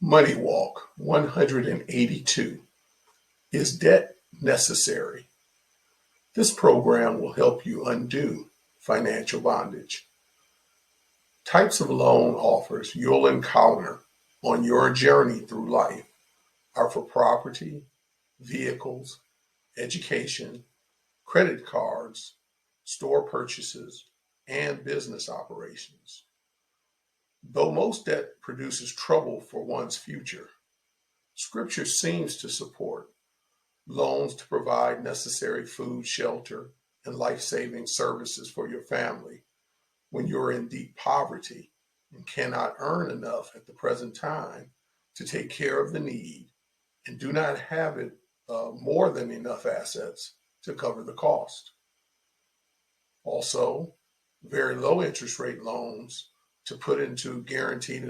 MoneyWalk 182. Is debt necessary? This program will help you undo financial bondage. Types of loan offers you'll encounter on your journey through life are for property, vehicles, education, credit cards, store purchases, and business operations. Though most debt produces trouble for one's future, Scripture seems to support loans to provide necessary food, shelter, and life-saving services for your family when you're in deep poverty and cannot earn enough at the present time to take care of the need and do not have it more than enough assets to cover the cost. Also, very low interest rate loans to put into guaranteed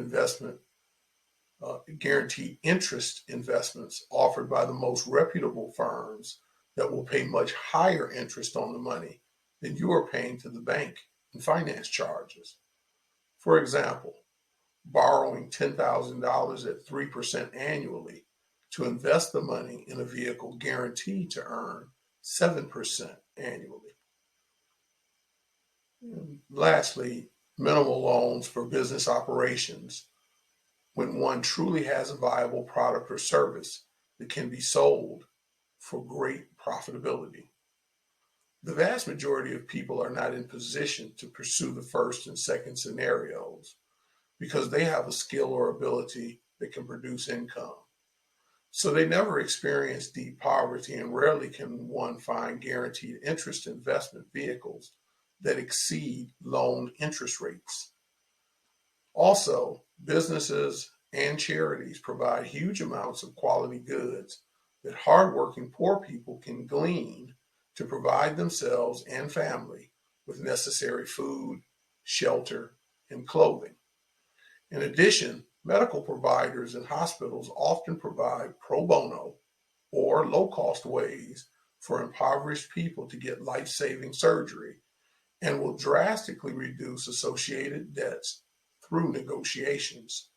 interest investments offered by the most reputable firms that will pay much higher interest on the money than you are paying to the bank in finance charges. For example, borrowing $10,000 at 3% annually to invest the money in a vehicle guaranteed to earn 7% annually. And lastly, minimal loans for business operations when one truly has a viable product or service that can be sold for great profitability. The vast majority of people are not in position to pursue the first and second scenarios because they have a skill or ability that can produce income. So they never experience deep poverty, and rarely can one find guaranteed interest investment vehicles that exceed loan interest rates. Also, businesses and charities provide huge amounts of quality goods that hardworking poor people can glean to provide themselves and family with necessary food, shelter, and clothing. In addition, medical providers and hospitals often provide pro bono or low-cost ways for impoverished people to get life-saving surgery and will drastically reduce associated debts through negotiations.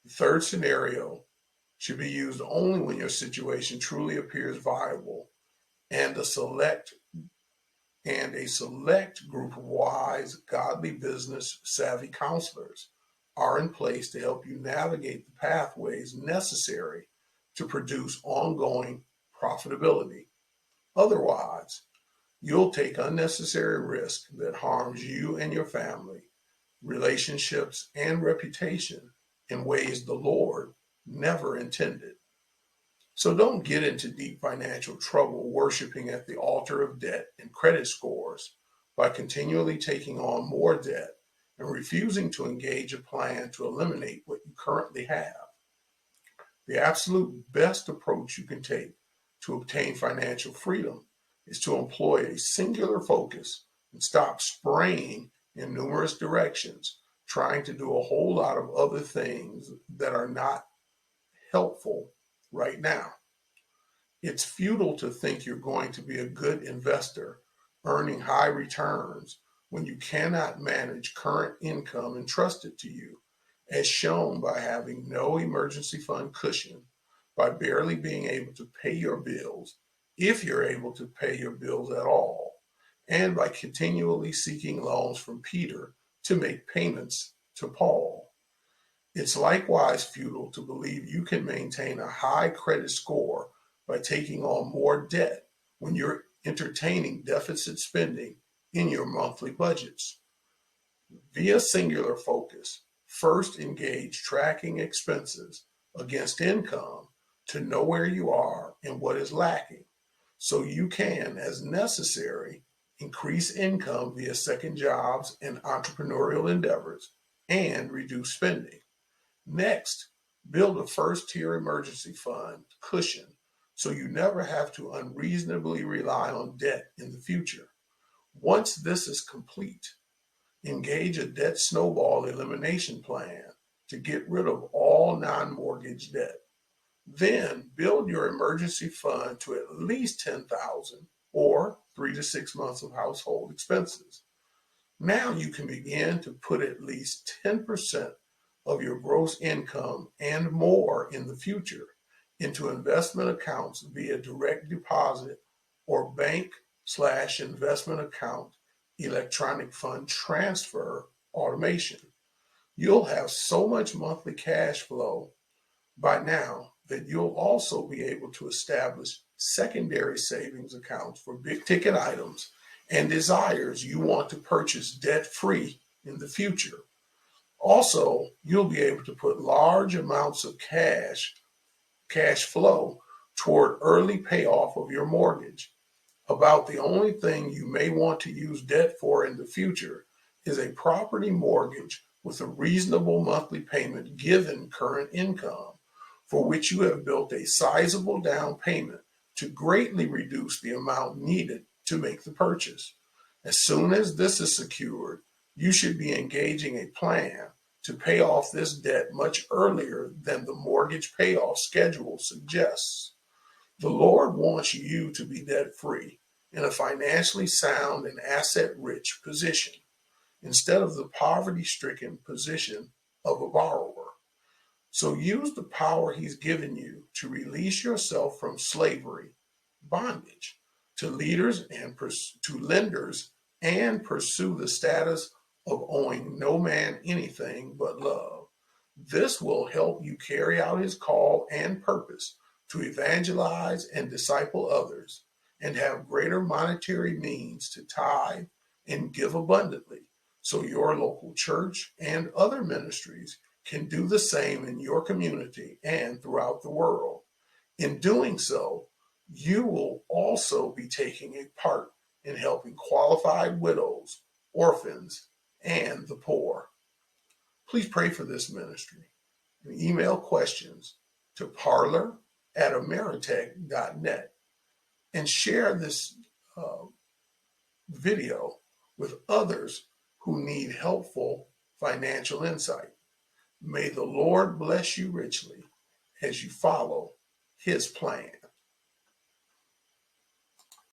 The third scenario should be used only when your situation truly appears viable and a select group of wise, godly business savvy counselors are in place to help you navigate the pathways necessary to produce ongoing profitability. Otherwise, you'll take unnecessary risk that harms you and your family, relationships, and reputation in ways the Lord never intended. So don't get into deep financial trouble worshiping at the altar of debt and credit scores by continually taking on more debt and refusing to engage a plan to eliminate what you currently have. The absolute best approach you can take to obtain financial freedom is to employ a singular focus and stop spraying in numerous directions, trying to do a whole lot of other things that are not helpful right now. It's futile to think you're going to be a good investor earning high returns when you cannot manage current income entrusted to you, as shown by having no emergency fund cushion, by barely being able to pay your bills, if you're able to pay your bills at all, and by continually seeking loans from Peter to make payments to Paul. It's likewise futile to believe you can maintain a high credit score by taking on more debt when you're entertaining deficit spending in your monthly budgets. Via singular focus, first engage tracking expenses against income to know where you are and what is lacking, so you can, as necessary, increase income via second jobs and entrepreneurial endeavors and reduce spending. Next, build a first-tier emergency fund cushion so you never have to unreasonably rely on debt in the future. Once this is complete, engage a debt snowball elimination plan to get rid of all non-mortgage debt. Then build your emergency fund to at least $10,000 or 3 to 6 months of household expenses. Now you can begin to put at least 10% of your gross income and more in the future into investment accounts via direct deposit or bank/investment account electronic fund transfer automation. You'll have so much monthly cash flow by now that you'll also be able to establish secondary savings accounts for big ticket items and desires you want to purchase debt free in the future. Also, you'll be able to put large amounts of cash flow toward early payoff of your mortgage. About the only thing you may want to use debt for in the future is a property mortgage with a reasonable monthly payment given current income, for which you have built a sizable down payment to greatly reduce the amount needed to make the purchase. As soon as this is secured, you should be engaging a plan to pay off this debt much earlier than the mortgage payoff schedule suggests. The Lord wants you to be debt free in a financially sound and asset rich position instead of the poverty stricken position of a borrower. So use the power He's given you to release yourself from slavery, bondage, to leaders and to lenders, and pursue the status of owing no man anything but love. This will help you carry out His call and purpose to evangelize and disciple others, and have greater monetary means to tithe and give abundantly, so your local church and other ministries can do the same in your community and throughout the world. In doing so, you will also be taking a part in helping qualified widows, orphans, and the poor. Please pray for this ministry and email questions to parlor@ameritech.net, and share this video with others who need helpful financial insight. May the Lord bless you richly as you follow His plan.